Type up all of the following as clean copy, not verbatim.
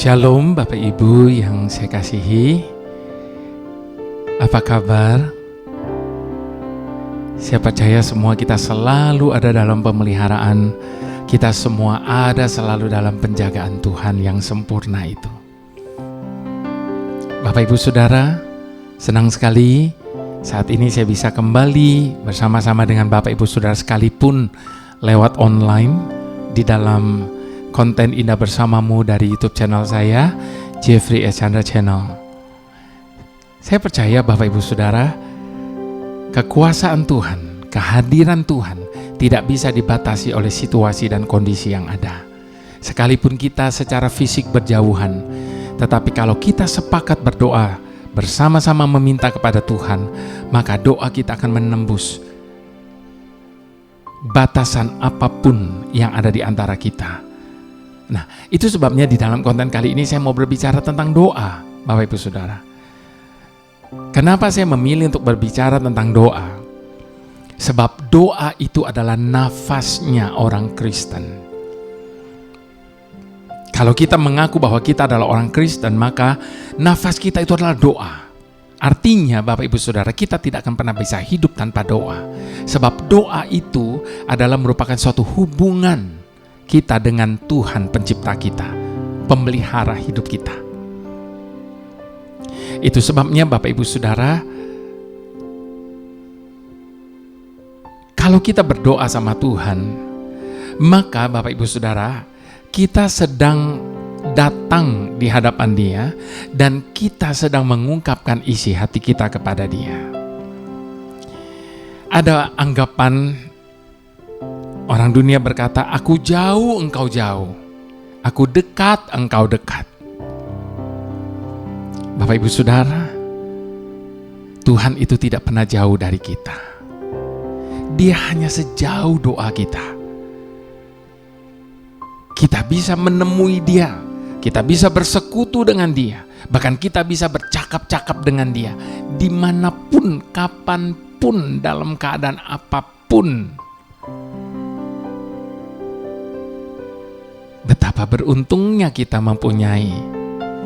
Shalom Bapak Ibu yang saya kasihi. Apa kabar? Saya percaya semua kita selalu ada dalam pemeliharaan. Kita semua ada selalu dalam penjagaan Tuhan yang sempurna itu. Bapak Ibu Saudara, senang sekali saat ini saya bisa kembali bersama-sama dengan Bapak Ibu Saudara sekalipun lewat online di dalam konten Indah Bersamamu dari YouTube channel saya, Jeffrey S. Chandra Channel. Saya percaya Bapak Ibu Saudara, kekuasaan Tuhan, kehadiran Tuhan tidak bisa dibatasi oleh situasi dan kondisi yang ada. Sekalipun kita secara fisik berjauhan, tetapi kalau kita sepakat berdoa, bersama-sama meminta kepada Tuhan, maka doa kita akan menembus batasan apapun yang ada di antara kita. Nah, itu sebabnya di dalam konten kali ini saya mau berbicara tentang doa, Bapak Ibu Saudara. Kenapa saya memilih untuk berbicara tentang doa? Sebab doa itu adalah nafasnya orang Kristen. Kalau kita mengaku bahwa kita adalah orang Kristen, maka nafas kita itu adalah doa. Artinya Bapak Ibu Saudara, kita tidak akan pernah bisa hidup tanpa doa. Sebab doa itu adalah merupakan suatu hubungan kita dengan Tuhan pencipta kita, pemelihara hidup kita. Itu sebabnya Bapak Ibu Saudara, kalau kita berdoa sama Tuhan, maka Bapak Ibu Saudara, kita sedang datang di hadapan Dia dan kita sedang mengungkapkan isi hati kita kepada Dia. Ada anggapan orang dunia berkata, aku jauh, engkau jauh. Aku dekat, engkau dekat. Bapak Ibu Saudara, Tuhan itu tidak pernah jauh dari kita. Dia hanya sejauh doa kita. Kita bisa menemui Dia. Kita bisa bersekutu dengan Dia. Bahkan kita bisa bercakap-cakap dengan Dia. Dimanapun, kapanpun, dalam keadaan apapun. Betapa beruntungnya kita mempunyai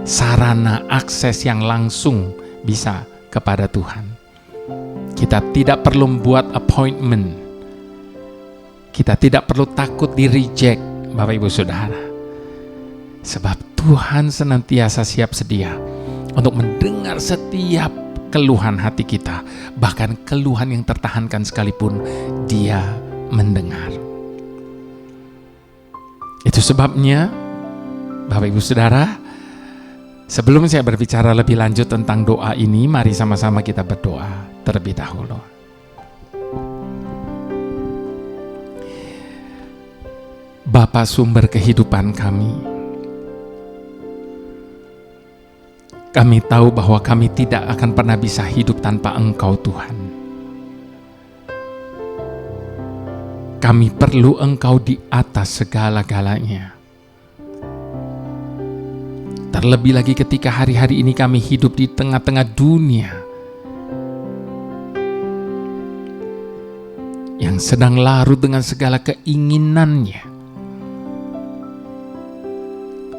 sarana akses yang langsung bisa kepada Tuhan. Kita tidak perlu membuat appointment. Kita tidak perlu takut di reject, Bapak Ibu Saudara. Sebab Tuhan senantiasa siap sedia untuk mendengar setiap keluhan hati kita. Bahkan keluhan yang tertahankan sekalipun Dia mendengar. Itu sebabnya, Bapak Ibu Saudara, sebelum saya berbicara lebih lanjut tentang doa ini, mari sama-sama kita berdoa terlebih dahulu. Bapa sumber kehidupan kami tahu bahwa kami tidak akan pernah bisa hidup tanpa Engkau Tuhan. Kami perlu Engkau di atas segala-galanya. Terlebih lagi ketika hari-hari ini kami hidup di tengah-tengah dunia yang sedang larut dengan segala keinginannya.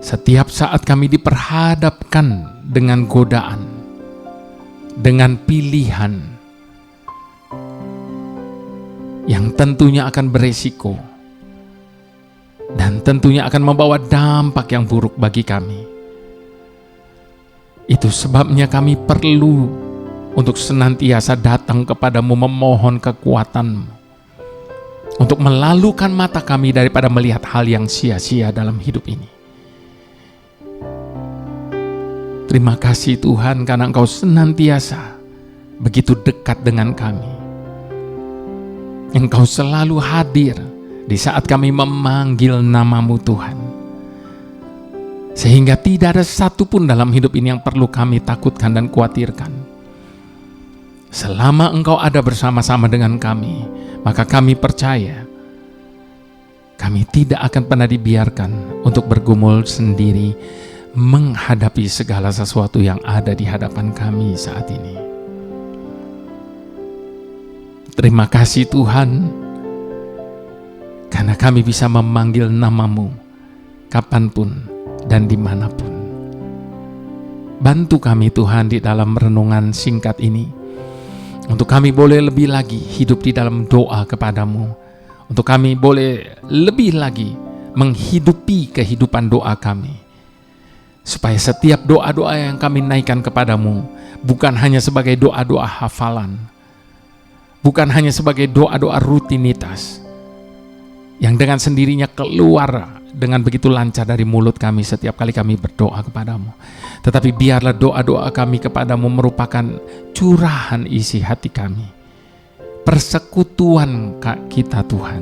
Setiap saat kami diperhadapkan dengan godaan, dengan pilihan yang tentunya akan beresiko dan tentunya akan membawa dampak yang buruk bagi kami. Itu sebabnya kami perlu untuk senantiasa datang kepadamu memohon kekuatan-Mu untuk melalukan mata kami daripada melihat hal yang sia-sia dalam hidup ini. Terima kasih Tuhan karena Engkau senantiasa begitu dekat dengan kami. Engkau selalu hadir di saat kami memanggil nama-Mu Tuhan. Sehingga tidak ada satupun dalam hidup ini yang perlu kami takutkan dan khawatirkan. Selama Engkau ada bersama-sama dengan kami, maka kami percaya kami tidak akan pernah dibiarkan untuk bergumul sendiri menghadapi segala sesuatu yang ada di hadapan kami saat ini. Terima kasih Tuhan, karena kami bisa memanggil nama-Mu kapanpun dan dimanapun. Bantu kami Tuhan di dalam renungan singkat ini, untuk kami boleh lebih lagi hidup di dalam doa kepadamu, untuk kami boleh lebih lagi menghidupi kehidupan doa kami, supaya setiap doa-doa yang kami naikkan kepadamu bukan hanya sebagai doa-doa hafalan, bukan hanya sebagai doa-doa rutinitas yang dengan sendirinya keluar dengan begitu lancar dari mulut kami setiap kali kami berdoa kepadamu. Tetapi biarlah doa-doa kami kepadamu merupakan curahan isi hati kami, persekutuan kita Tuhan.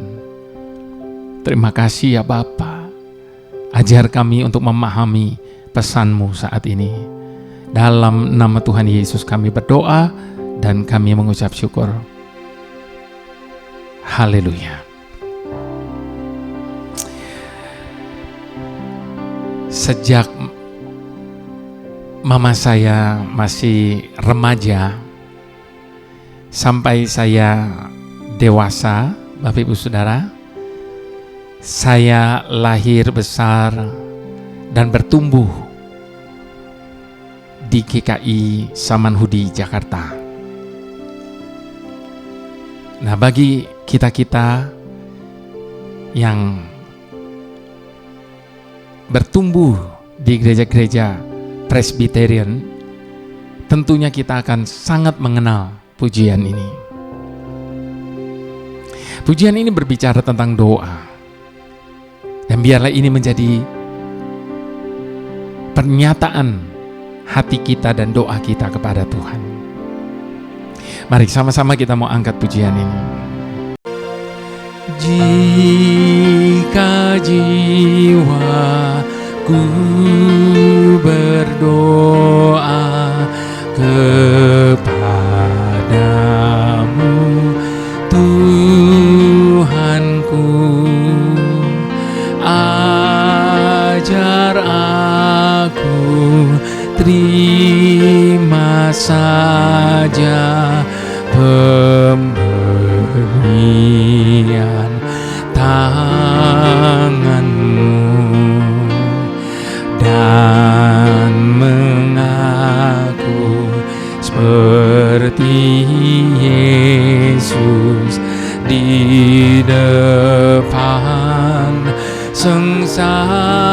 Terima kasih ya Bapa. Ajar kami untuk memahami pesan-Mu saat ini. Dalam nama Tuhan Yesus kami berdoa dan kami mengucap syukur. Haleluya. Sejak mama saya masih remaja sampai saya dewasa, Bapak Ibu Saudara, saya lahir besar dan bertumbuh di GKI Samanhudi, Jakarta. Nah, bagi kita-kita yang bertumbuh di gereja-gereja Presbyterian, tentunya kita akan sangat mengenal pujian ini. Pujian ini berbicara tentang doa, dan biarlah ini menjadi pernyataan hati kita dan doa kita kepada Tuhan. Mari sama-sama kita mau angkat pujian ini. Jika jiwaku berdoa kepadamu, Tuhanku, ajar aku terima saja pemberian tanganmu dan mengaku seperti Yesus di depan sengsaranya.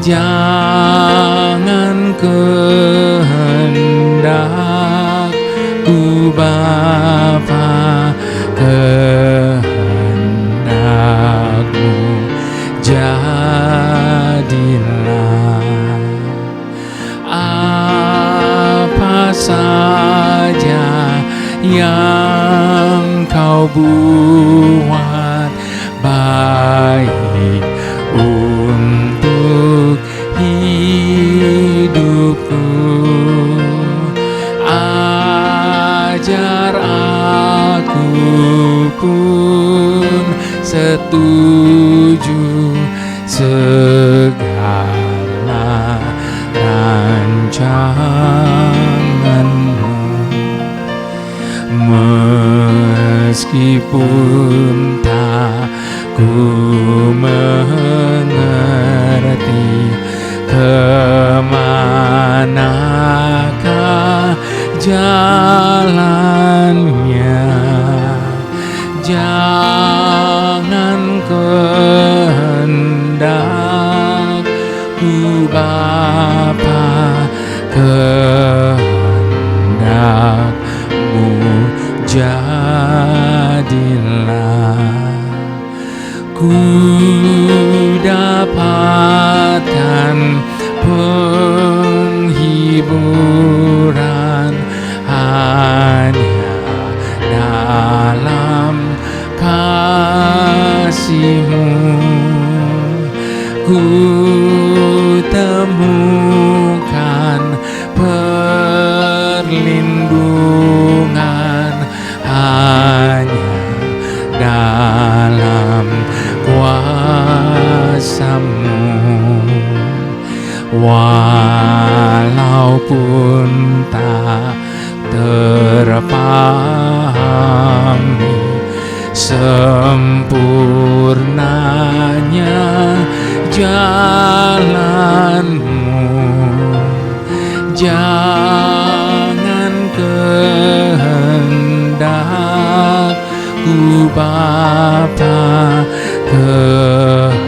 Jangan kehendakku Bapa, kehendakmu jadilah. Apa saja yang kau buat baik untuk hidupku, ajar aku pun setuju segala rancanganmu, meskipun tak ku mengerti kemanakah jalannya. Jangan kehendakku Bapa, kehendakmu jadilah. Ku dapatkan penghiburan hanya dalam kasih-Mu. Ku temukan perlindungan hanya dalam kuasa-Mu. Walaupun tak terpahami sempurnanya jalanmu, jangan kehendakku Bapa, kehendakmu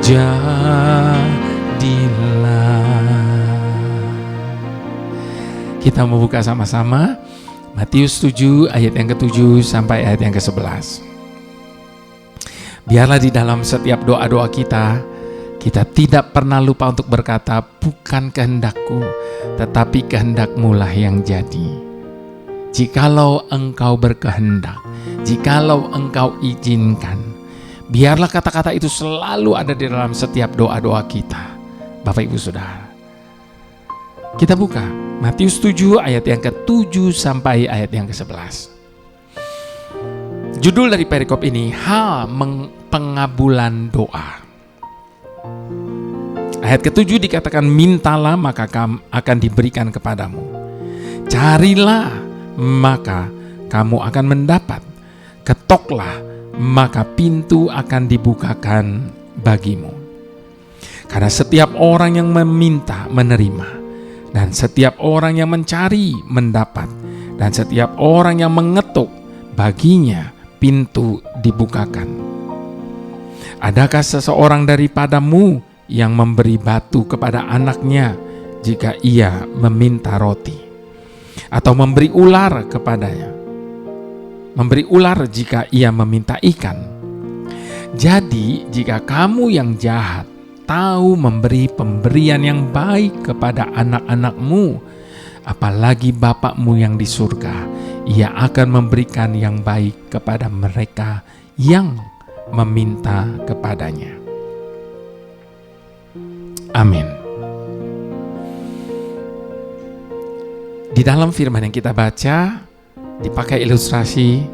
jadilah. Kita mau buka sama-sama Matius 7 ayat yang ke-7 sampai ayat yang ke-11. Biarlah di dalam setiap doa-doa kita tidak pernah lupa untuk berkata, bukan kehendakku, tetapi kehendak-Mu lah yang jadi. Jikalau Engkau berkehendak, jikalau Engkau izinkan, biarlah kata-kata itu selalu ada di dalam setiap doa-doa kita. Bapak Ibu Saudara, kita buka Matius 7 ayat yang ke-7 sampai ayat yang ke-11. Judul dari perikop ini, pengabulan doa. Ayat ke-7 dikatakan, mintalah maka akan diberikan kepadamu. Carilah maka kamu akan mendapat. Ketoklah maka pintu akan dibukakan bagimu. Karena setiap orang yang meminta menerima, dan setiap orang yang mencari mendapat, dan setiap orang yang mengetuk baginya pintu dibukakan. Adakah seseorang daripadamu yang memberi batu kepada anaknya jika ia meminta roti? Atau memberi ular kepadanya? Memberi ular jika ia meminta ikan? Jadi jika kamu yang jahat tahu memberi pemberian yang baik kepada anak-anakmu, apalagi Bapa-Mu yang di surga, Ia akan memberikan yang baik kepada mereka yang meminta kepadanya. Amin. Di dalam firman yang kita baca dipakai ilustrasi,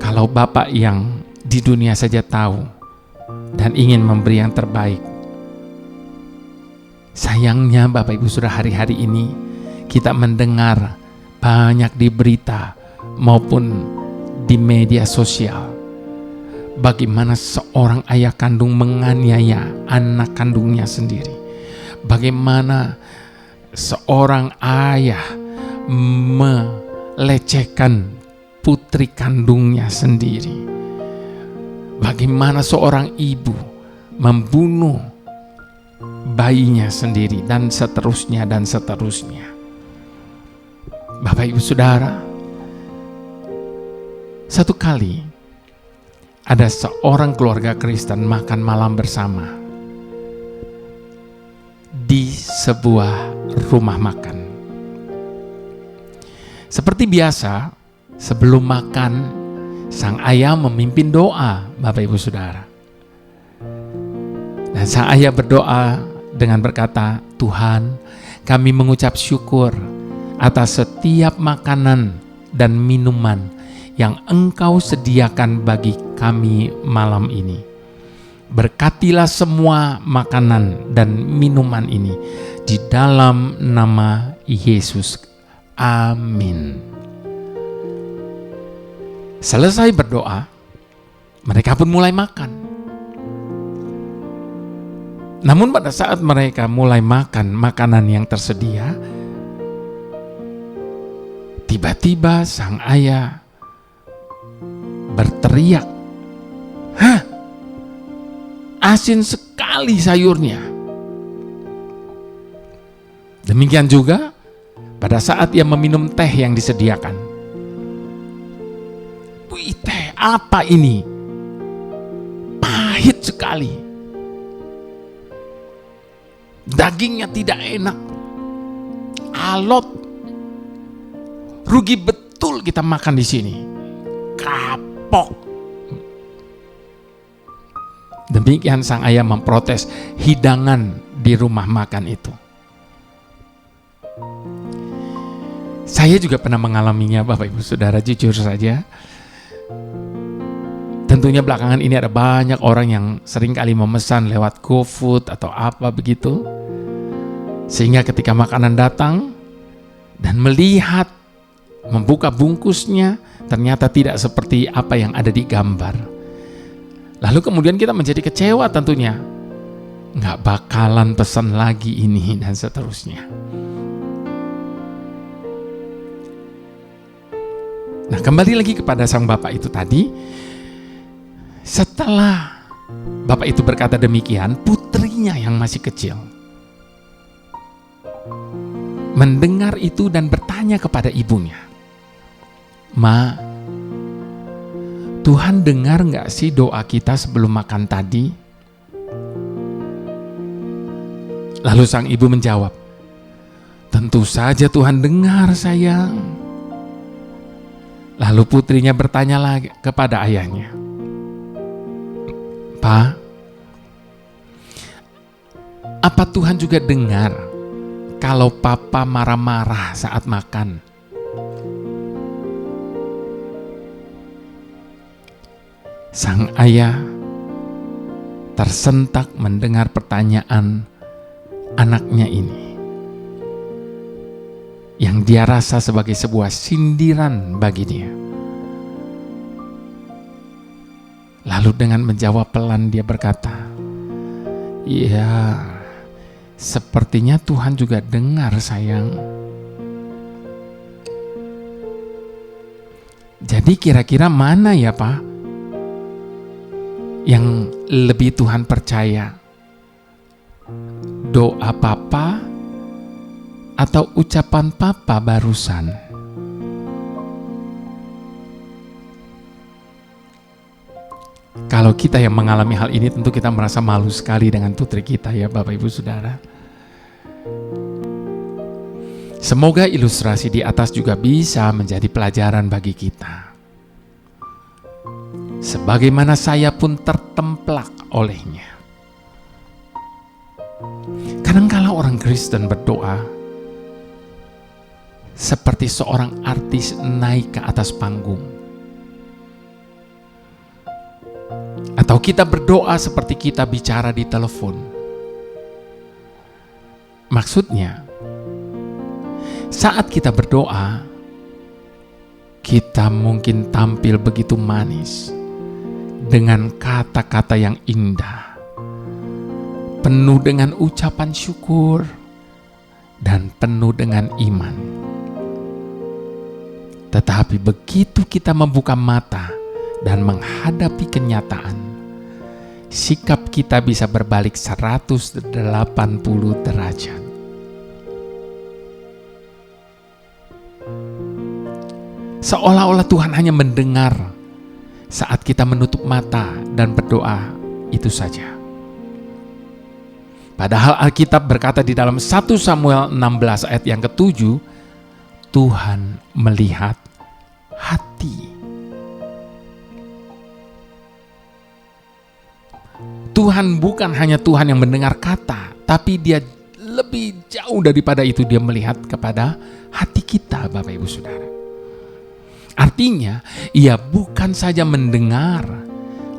kalau Bapa yang di dunia saja tahu dan ingin memberi yang terbaik. Sayangnya Bapak Ibu Saudara, hari-hari ini kita mendengar banyak di berita maupun di media sosial bagaimana seorang ayah kandung menganiaya anak kandungnya sendiri. Bagaimana seorang ayah melecehkan putri kandungnya sendiri. Bagaimana seorang ibu membunuh bayinya sendiri, dan seterusnya dan seterusnya. Bapak Ibu Saudara, satu kali ada seorang keluarga Kristen makan malam bersama di sebuah rumah makan. Seperti biasa, sebelum makan sang ayah memimpin doa, Bapak Ibu Saudara. Dan sang ayah berdoa dengan berkata, Tuhan, kami mengucap syukur atas setiap makanan dan minuman yang Engkau sediakan bagi kami malam ini. Berkatilah semua makanan dan minuman ini di dalam nama Yesus. Amin. Selesai berdoa, mereka pun mulai makan. Namun pada saat mereka mulai makan makanan yang tersedia, tiba-tiba sang ayah berteriak, "Hah, asin sekali sayurnya." Demikian juga pada saat ia meminum teh yang disediakan. Wih, teh apa ini? Pahit sekali. Dagingnya tidak enak. Alot. Rugi betul kita makan di sini. Kapok. Demikian sang ayah memprotes hidangan di rumah makan itu. Saya juga pernah mengalaminya, Bapak Ibu Saudara, jujur saja. Tentunya belakangan ini ada banyak orang yang seringkali memesan lewat GoFood atau apa begitu. Sehingga ketika makanan datang dan melihat, membuka bungkusnya, ternyata tidak seperti apa yang ada di gambar. Lalu kemudian kita menjadi kecewa tentunya. Nggak bakalan pesan lagi ini dan seterusnya. Nah, kembali lagi kepada sang bapak itu tadi. Setelah bapak itu berkata demikian, putrinya yang masih kecil mendengar itu dan bertanya kepada ibunya, "Ma, Tuhan dengar gak sih doa kita sebelum makan tadi?" Lalu sang ibu menjawab, "Tentu saja Tuhan dengar, sayang." Lalu putrinya bertanya lagi kepada ayahnya, "Pa, apa Tuhan juga dengar kalau papa marah-marah saat makan?" Sang ayah tersentak mendengar pertanyaan anaknya ini, yang dia rasa sebagai sebuah sindiran bagi dia. Lalu dengan menjawab pelan dia berkata, "Ya, sepertinya Tuhan juga dengar, sayang." Jadi kira-kira mana ya, Pak, yang lebih Tuhan percaya? Doa papa atau ucapan papa barusan? Kalau kita yang mengalami hal ini, tentu kita merasa malu sekali dengan putri kita ya Bapak Ibu Saudara. Semoga ilustrasi di atas juga bisa menjadi pelajaran bagi kita. Sebagaimana saya pun tertemplak olehnya. Kadangkala orang Kristen berdoa seperti seorang artis naik ke atas panggung. Atau kita berdoa seperti kita bicara di telepon. Maksudnya, saat kita berdoa, kita mungkin tampil begitu manis dengan kata-kata yang indah, penuh dengan ucapan syukur, dan penuh dengan iman. Tetapi begitu kita membuka mata dan menghadapi kenyataan, sikap kita bisa berbalik 180 derajat. Seolah-olah Tuhan hanya mendengar saat kita menutup mata dan berdoa, itu saja. Padahal Alkitab berkata di dalam 1 Samuel 16 ayat yang ke-7, Tuhan melihat hati. Tuhan bukan hanya Tuhan yang mendengar kata, tapi Dia lebih jauh daripada itu, Dia melihat kepada hati kita, Bapak Ibu Saudara. Artinya, Ia bukan saja mendengar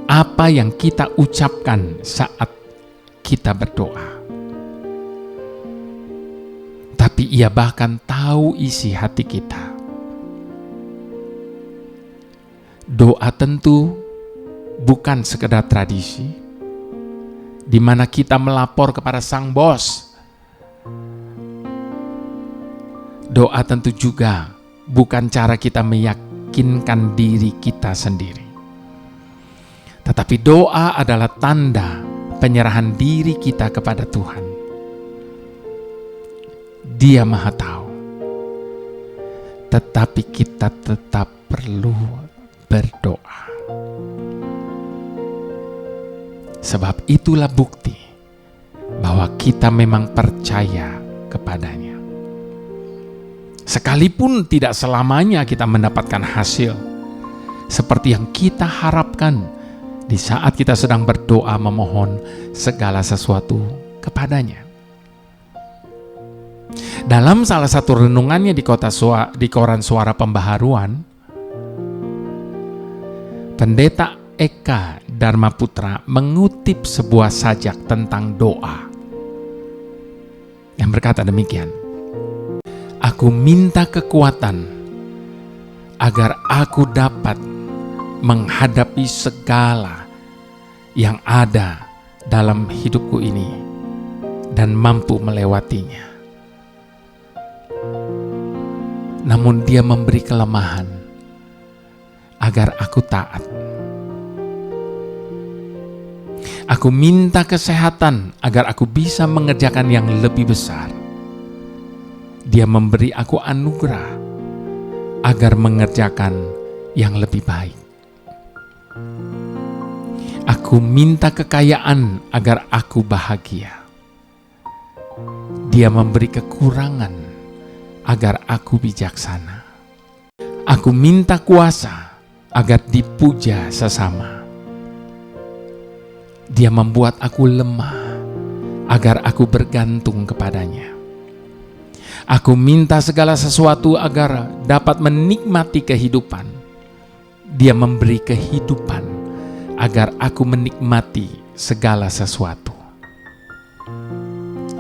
apa yang kita ucapkan saat kita berdoa, tapi Ia bahkan tahu isi hati kita. Doa tentu bukan sekedar tradisi, di mana kita melapor kepada sang bos. Doa tentu juga bukan cara kita meyakinkan diri kita sendiri. Tetapi doa adalah tanda penyerahan diri kita kepada Tuhan. Dia Maha Tahu. Tetapi kita tetap perlu berdoa. Sebab itulah bukti bahwa kita memang percaya kepadanya. Sekalipun tidak selamanya kita mendapatkan hasil seperti yang kita harapkan di saat kita sedang berdoa memohon segala sesuatu kepadanya. Dalam salah satu renungannya di koran Suara Pembaharuan, Pendeta Eka Dharma Putra mengutip sebuah sajak tentang doa yang berkata demikian, "Aku minta kekuatan agar aku dapat menghadapi segala yang ada dalam hidupku ini dan mampu melewatinya. Namun Dia memberi kelemahan agar aku taat. Aku minta kesehatan agar aku bisa mengerjakan yang lebih besar. Dia memberi aku anugerah agar mengerjakan yang lebih baik. Aku minta kekayaan agar aku bahagia. Dia memberi kekurangan agar aku bijaksana. Aku minta kuasa agar dipuja sesama. Dia membuat aku lemah agar aku bergantung kepadanya. Aku minta segala sesuatu agar dapat menikmati kehidupan. Dia memberi kehidupan agar aku menikmati segala sesuatu.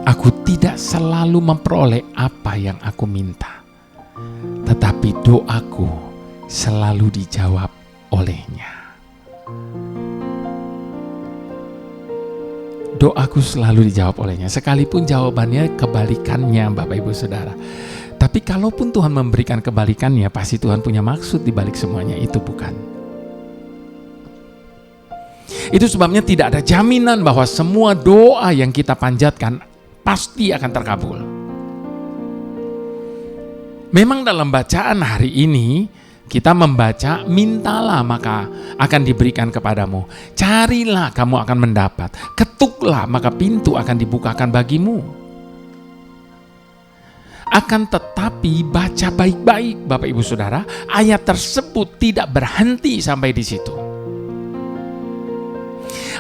Aku tidak selalu memperoleh apa yang aku minta, tetapi doaku selalu dijawab olehnya. Doaku selalu dijawab olehnya, sekalipun jawabannya kebalikannya, Bapak Ibu Saudara. Tapi kalaupun Tuhan memberikan kebalikannya, pasti Tuhan punya maksud di balik semuanya itu, bukan? Itu sebabnya tidak ada jaminan bahwa semua doa yang kita panjatkan pasti akan terkabul. Memang dalam bacaan hari ini kita membaca, mintalah maka akan diberikan kepadamu, carilah kamu akan mendapat, ketuklah maka pintu akan dibukakan bagimu. Akan tetapi baca baik-baik Bapak Ibu Saudara, ayat tersebut tidak berhenti sampai di situ.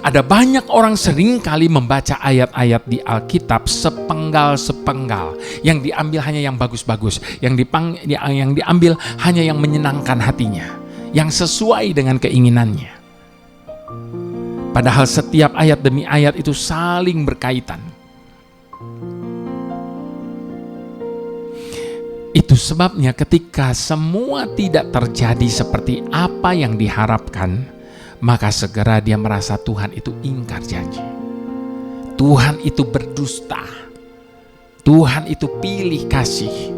Ada banyak orang seringkali membaca ayat-ayat di Alkitab sepenggal-sepenggal, yang diambil hanya yang bagus-bagus, yang diambil hanya yang menyenangkan hatinya, yang sesuai dengan keinginannya. Padahal setiap ayat demi ayat itu saling berkaitan. Itu sebabnya ketika semua tidak terjadi seperti apa yang diharapkan, maka segera dia merasa Tuhan itu ingkar janji. Tuhan itu berdusta. Tuhan itu pilih kasih.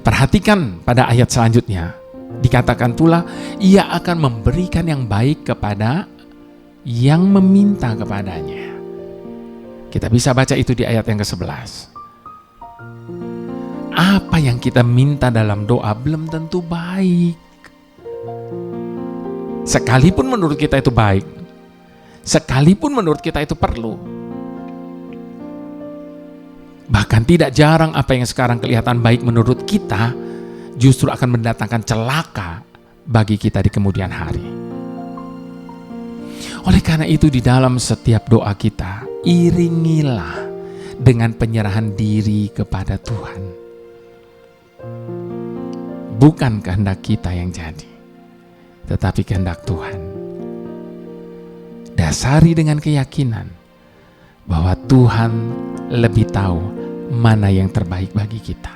Perhatikan pada ayat selanjutnya. Dikatakan pula, Ia akan memberikan yang baik kepada yang meminta kepadanya. Kita bisa baca itu di ayat yang ke-11. Apa yang kita minta dalam doa belum tentu baik. Sekalipun menurut kita itu baik, sekalipun menurut kita itu perlu. Bahkan tidak jarang apa yang sekarang kelihatan baik menurut kita justru akan mendatangkan celaka bagi kita di kemudian hari. Oleh karena itu di dalam setiap doa kita, iringilah dengan penyerahan diri kepada Tuhan. Bukan kehendak kita yang jadi, tetapi kehendak Tuhan. Dasari dengan keyakinan bahwa Tuhan lebih tahu mana yang terbaik bagi kita.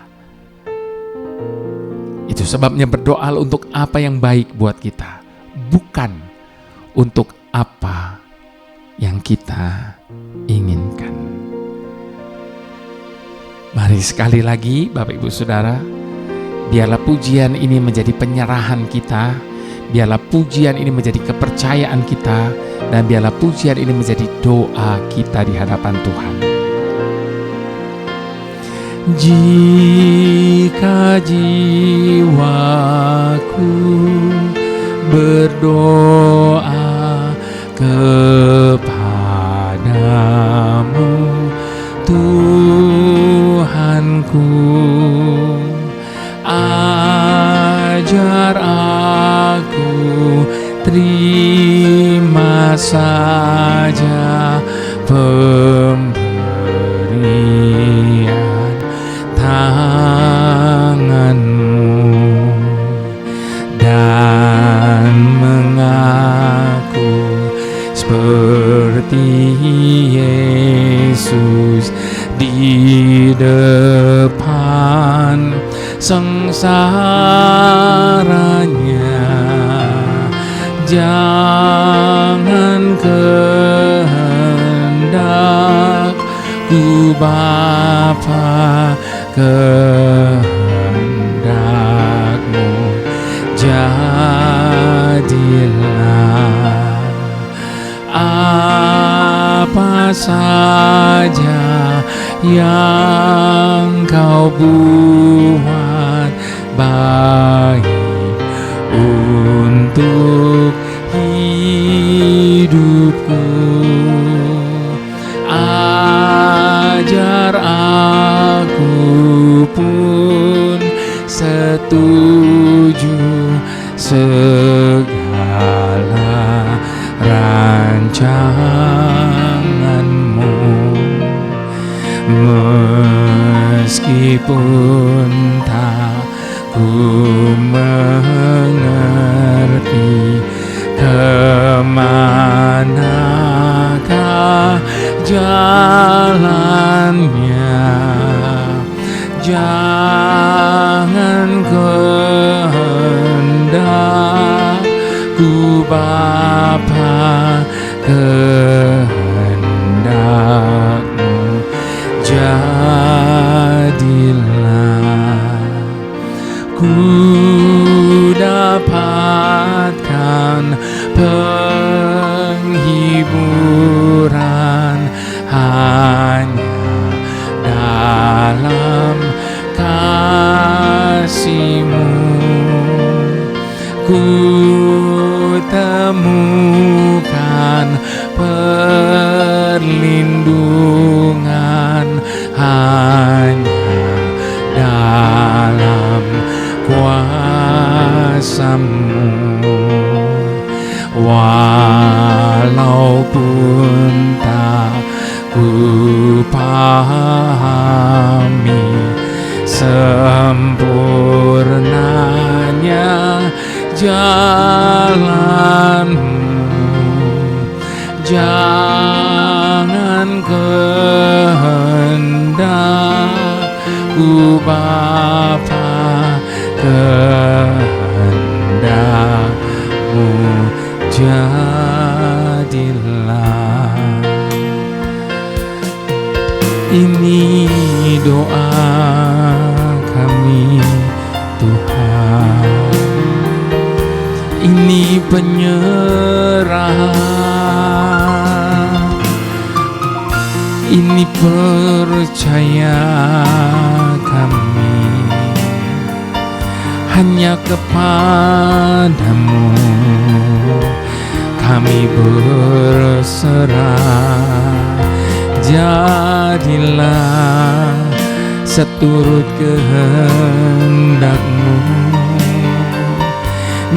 Itu sebabnya berdoa untuk apa yang baik buat kita, bukan untuk apa yang kita inginkan. Mari sekali lagi Bapak Ibu Saudara, biarlah pujian ini menjadi penyerahan kita, biarlah pujian ini menjadi kepercayaan kita, dan biarlah pujian ini menjadi doa kita di hadapan Tuhan. Jika jiwaku berdoa kepadamu, Tuhanku, ajar aku terima saja pemberian tanganmu dan mengaku seperti Yesus di depan sengsaranya. Jangan Bapa, kehendak-Mu jadilah. Apa saja yang Kau buat baik untuk hidupku, ajar aku pun setuju segala rancangan-Mu, meskipun tak ku mengerti kemanakah jalannya. Jangan kehendak-Ku Bapa, kehendak-Mu jadilah. Ku dapatkan penghiburan hanya dalam kasih-Mu. Ku temukan perlindungan hanya dalam kuasa-Mu. Walaupun tak ku pahami sempurnanya jalan-Mu, jangan kehendak-Ku Bapa, kehendak-Mu jadilah. Ini doa kami Tuhan, ini penyerahan, ini percaya kami hanya kepadamu kami berserah. Jadilah seturut kehendak-Mu,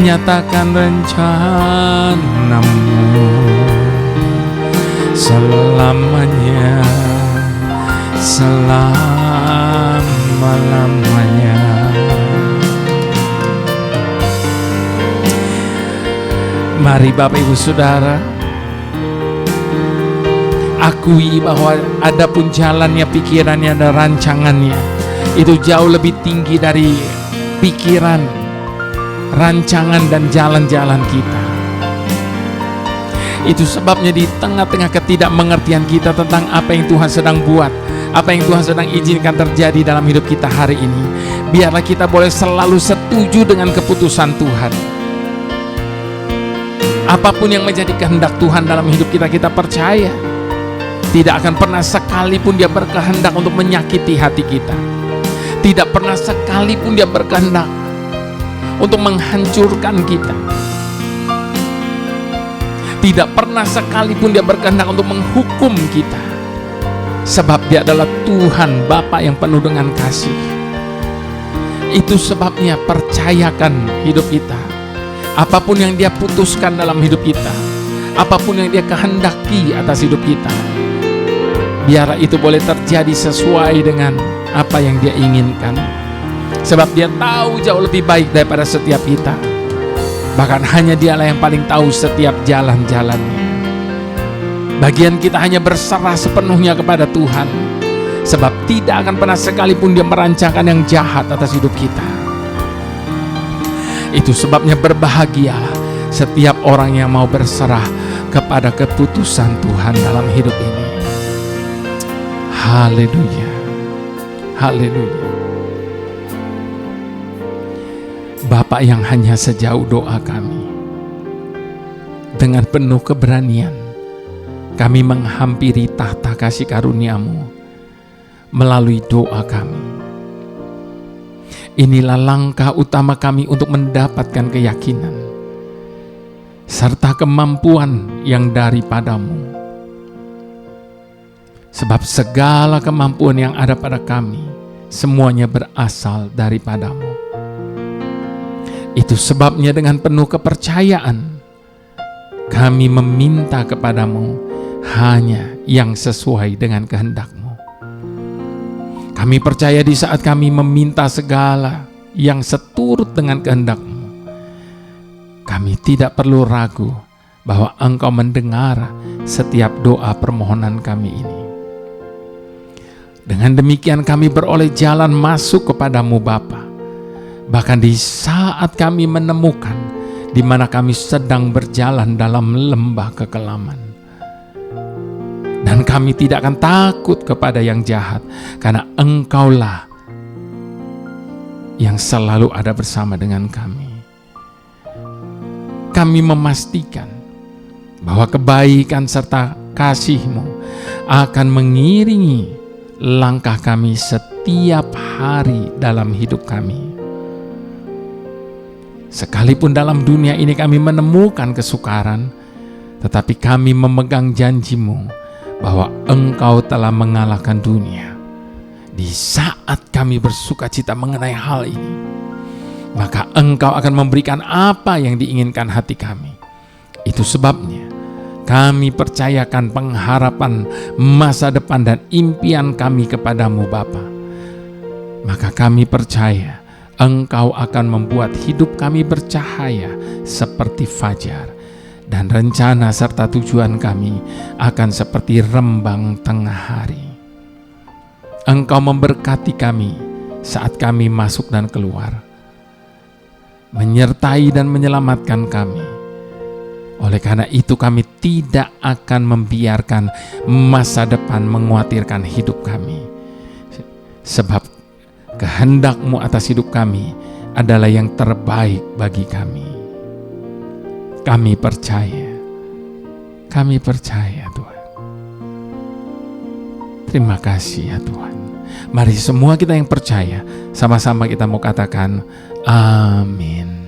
nyatakan rencana-Mu selamanya, selama-lamanya. Mari Bapak Ibu Saudara, akui bahwa adapun jalannya, pikirannya, dan rancangannya itu jauh lebih tinggi dari pikiran, rancangan, dan jalan-jalan kita. Itu sebabnya di tengah-tengah ketidakmengertian kita tentang apa yang Tuhan sedang buat, apa yang Tuhan sedang izinkan terjadi dalam hidup kita hari ini, biarlah kita boleh selalu setuju dengan keputusan Tuhan. Apapun yang menjadi kehendak Tuhan dalam hidup kita, kita percaya tidak akan pernah sekalipun Dia berkehendak untuk menyakiti hati kita. Tidak pernah sekalipun Dia berkehendak untuk menghancurkan kita. Tidak pernah sekalipun Dia berkehendak untuk menghukum kita. Sebab Dia adalah Tuhan Bapa yang penuh dengan kasih. Itu sebabnya percayakan hidup kita. Apapun yang Dia putuskan dalam hidup kita, apapun yang Dia kehendaki atas hidup kita, biarlah itu boleh terjadi sesuai dengan apa yang Dia inginkan. Sebab Dia tahu jauh lebih baik daripada setiap kita. Bahkan hanya Dialah yang paling tahu setiap jalan-jalannya. Bagian kita hanya berserah sepenuhnya kepada Tuhan. Sebab tidak akan pernah sekalipun Dia merancangkan yang jahat atas hidup kita. Itu sebabnya berbahagialah setiap orang yang mau berserah kepada keputusan Tuhan dalam hidup ini. Haleluya. Haleluya. Bapa yang hanya sejauh doa kami, dengan penuh keberanian kami menghampiri tahta kasih karunia-Mu melalui doa kami. Inilah langkah utama kami untuk mendapatkan keyakinan serta kemampuan yang daripada-Mu. Sebab segala kemampuan yang ada pada kami semuanya berasal daripada-Mu. Itu sebabnya dengan penuh kepercayaan kami meminta kepadamu hanya yang sesuai dengan kehendak-Mu. Kami percaya di saat kami meminta segala yang seturut dengan kehendak-Mu, kami tidak perlu ragu bahwa Engkau mendengar setiap doa permohonan kami ini. Dengan demikian kami beroleh jalan masuk kepadamu Bapa. Bahkan di saat kami menemukan di mana kami sedang berjalan dalam lembah kekelaman. Dan kami tidak akan takut kepada yang jahat, karena Engkaulah yang selalu ada bersama dengan kami. Kami memastikan bahwa kebaikan serta kasih-Mu akan mengiringi langkah kami setiap hari dalam hidup kami. Sekalipun dalam dunia ini kami menemukan kesukaran, tetapi kami memegang janji-Mu bahwa Engkau telah mengalahkan dunia. Di saat kami bersuka cita mengenai hal ini, maka Engkau akan memberikan apa yang diinginkan hati kami. Itu sebabnya kami percayakan pengharapan masa depan dan impian kami kepadamu Bapa. Maka kami percaya Engkau akan membuat hidup kami bercahaya seperti fajar, dan rencana serta tujuan kami akan seperti rembang tengah hari. Engkau memberkati kami saat kami masuk dan keluar, menyertai dan menyelamatkan kami. Oleh karena itu kami tidak akan membiarkan masa depan mengkhawatirkan hidup kami, sebab kehendak-Mu atas hidup kami adalah yang terbaik bagi kami. Kami percaya Tuhan. Terima kasih ya Tuhan. Mari semua kita yang percaya, sama-sama kita mau katakan amin.